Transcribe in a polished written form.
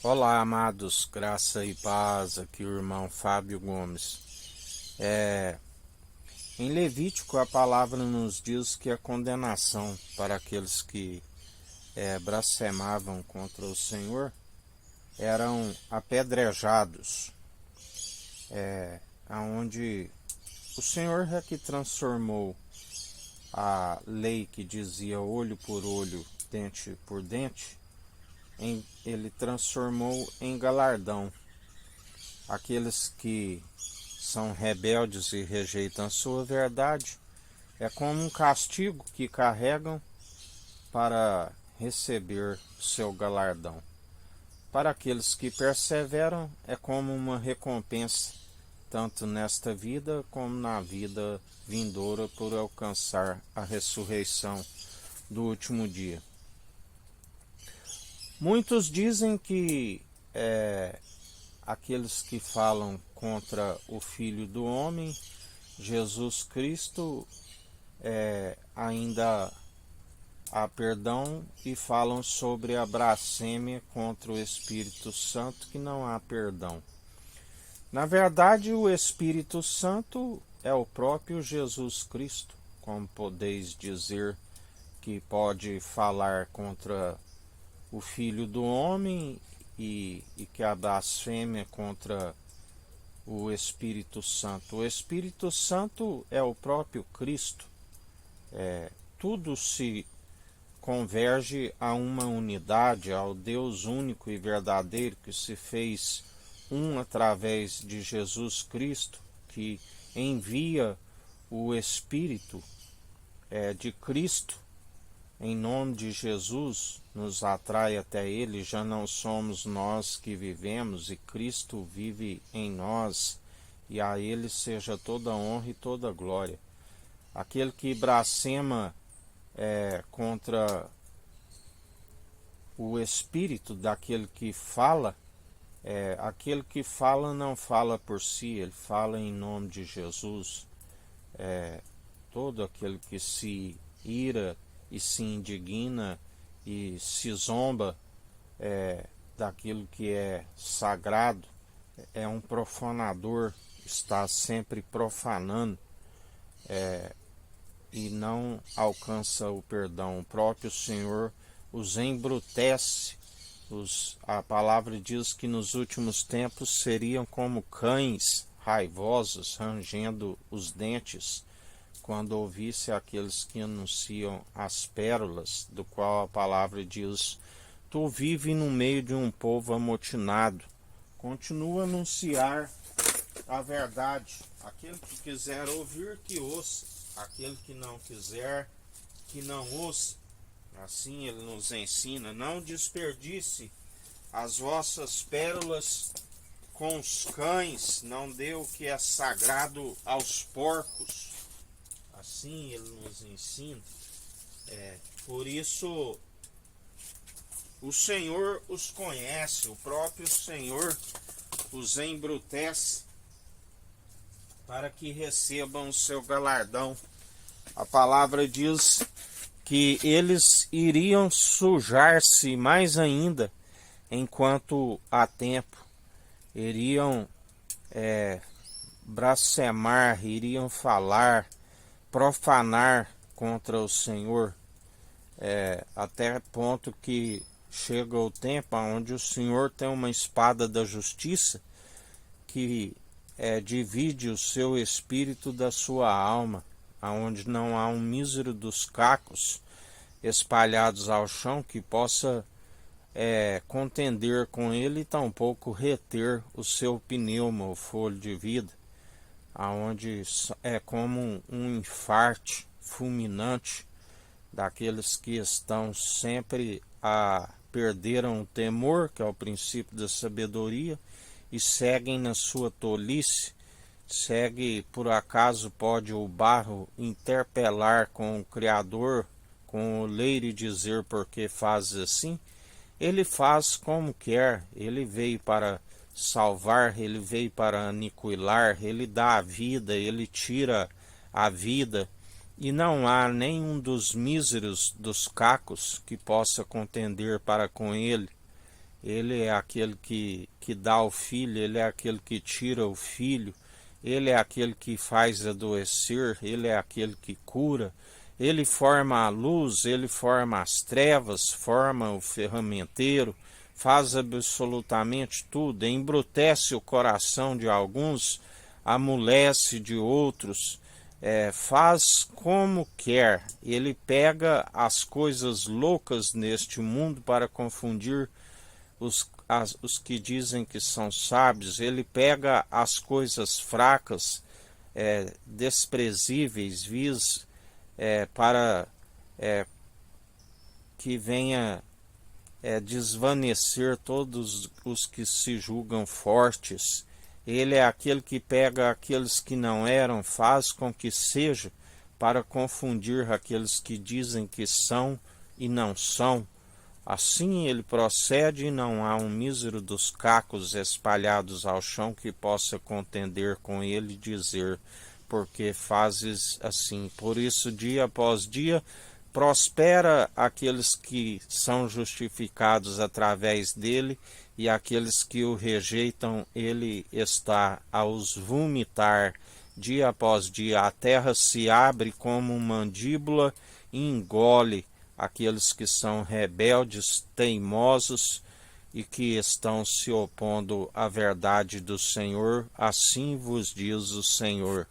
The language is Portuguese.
Olá, amados, graça e paz, aqui o irmão Fábio Gomes. Em Levítico, a palavra nos diz que a condenação para aqueles que blasfemavam contra o Senhor eram apedrejados, aonde o Senhor é que transformou a lei que dizia olho por olho, dente por dente, ele transformou em galardão. Aqueles que são rebeldes e rejeitam a sua verdade, é como um castigo que carregam para receber o seu galardão. Para aqueles que perseveram, é como uma recompensa, tanto nesta vida como na vida vindoura, por alcançar a ressurreição do último dia. Muitos dizem que aqueles que falam contra o Filho do Homem, Jesus Cristo, ainda há perdão, e falam sobre a blasfêmia contra o Espírito Santo, que não há perdão. Na verdade, o Espírito Santo é o próprio Jesus Cristo, como podeis dizer que pode falar contra o Filho do Homem e que a blasfêmia contra o Espírito Santo. O Espírito Santo é o próprio Cristo. Tudo se converge a uma unidade, ao Deus único e verdadeiro que se fez um através de Jesus Cristo, que envia o Espírito de Cristo em nome de Jesus, nos atrai até Ele. Já não somos nós que vivemos, e Cristo vive em nós, e a Ele seja toda honra e toda glória. Aquele que blasfema contra o Espírito daquele que fala, aquele que fala não fala por si, ele fala em nome de Jesus. Todo aquele que se ira e se indigna e se zomba daquilo que é sagrado, é um profanador, está sempre profanando e não alcança o perdão. O próprio Senhor os embrutece. A palavra diz que nos últimos tempos seriam como cães raivosos, rangendo os dentes, quando ouvisse aqueles que anunciam as pérolas, do qual a palavra diz: tu vive no meio de um povo amotinado. Continua a anunciar a verdade. Aquele que quiser ouvir, que ouça. Aquele que não quiser, que não ouça. Assim ele nos ensina: não desperdice as vossas pérolas com os cães, não dê o que é sagrado aos porcos. Assim ele nos ensina. Por isso o Senhor os conhece, o próprio Senhor os embrutece para que recebam o seu galardão. A palavra diz que eles iriam sujar-se mais ainda enquanto há tempo, iriam blasfemar, iriam falar, profanar contra o Senhor, até ponto que chega o tempo onde o Senhor tem uma espada da justiça que divide o seu espírito da sua alma, aonde não há um mísero dos cacos espalhados ao chão que possa contender com ele, e tampouco reter o seu pneuma, o fôlego de vida, aonde é como um infarte fulminante daqueles que estão sempre perderam o temor, que é o princípio da sabedoria, e seguem na sua tolice. Segue, por acaso pode o barro interpelar com o Criador, com o oleiro, e dizer: por que fazes assim? Ele faz como quer. Ele veio para salvar, ele veio para aniquilar, ele dá a vida, ele tira a vida, e não há nenhum dos míseros dos cacos que possa contender para com ele. Ele é aquele que dá o filho, ele é aquele que tira o filho, ele é aquele que faz adoecer, ele é aquele que cura, ele forma a luz, ele forma as trevas, forma o ferramenteiro, faz absolutamente tudo, embrutece o coração de alguns, amolece de outros, faz como quer. Ele pega as coisas loucas neste mundo para confundir os que dizem que são sábios. Ele pega as coisas fracas, desprezíveis, para que venha desvanecer todos os que se julgam fortes. Ele é aquele que pega aqueles que não eram, faz com que seja, para confundir aqueles que dizem que são e não são. Assim ele procede e não há um mísero dos cacos espalhados ao chão que possa contender com ele e dizer: porque fazes assim? Por isso, dia após dia, prospera aqueles que são justificados através dele, e aqueles que o rejeitam, ele está a os vomitar. Dia após dia, a terra se abre como mandíbula e engole aqueles que são rebeldes, teimosos e que estão se opondo à verdade do Senhor. Assim vos diz o Senhor.